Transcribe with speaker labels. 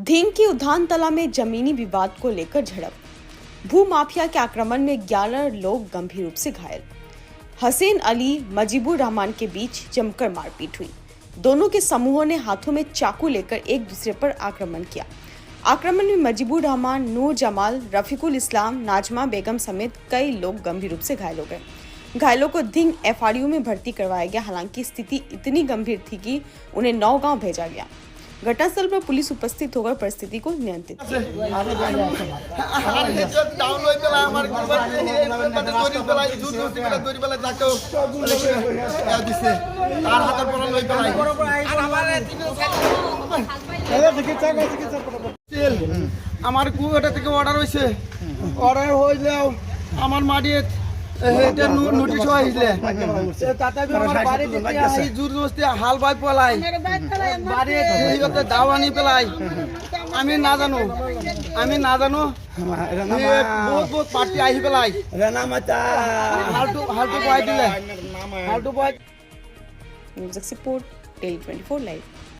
Speaker 1: ढींग की उद्यान तला में जमीनी विवाद को लेकर झड़प। भू माफिया के आक्रमण में 11 लोग गंभीर रूप से घायल। हसैन अली मजीबुर रहमान के बीच जमकर मारपीट हुई। दोनों के समूहों ने हाथों में चाकू लेकर एक दूसरे पर आक्रमण किया। आक्रमण में मजीबुर रहमान, नूर जमाल, रफीकुल इस्लाम, नाजमा बेगम समेत कई लोग गंभीर रूप से घायल हो गए। घायलों को ढींग एफआरयू में भर्ती करवाया गया। हालांकि स्थिति इतनी गंभीर थी कि उन्हें नौगांव भेजा गया। घटनास्थल पर पुलिस उपस्थित होकर परिस्थिति को नियंत्रित
Speaker 2: আমার কুয়াটা থেকে অর্ডার হয়েছে, অর্ডার হইলেও আমার মাটিয়ে এটা নোটিশ হয়েছিল তাতে আমার বাড়ি দিতে আই জোর জবরদস্তি হাল বাই পলাই বাড়ি এইগতে দাওয়ানি পেলাই আমি না জানো বহুত বহুত পার্টি আহি পেলাই হালটু বয় দিলে
Speaker 1: न्यूज़ रिपोर्ट टेली 24 लाइव।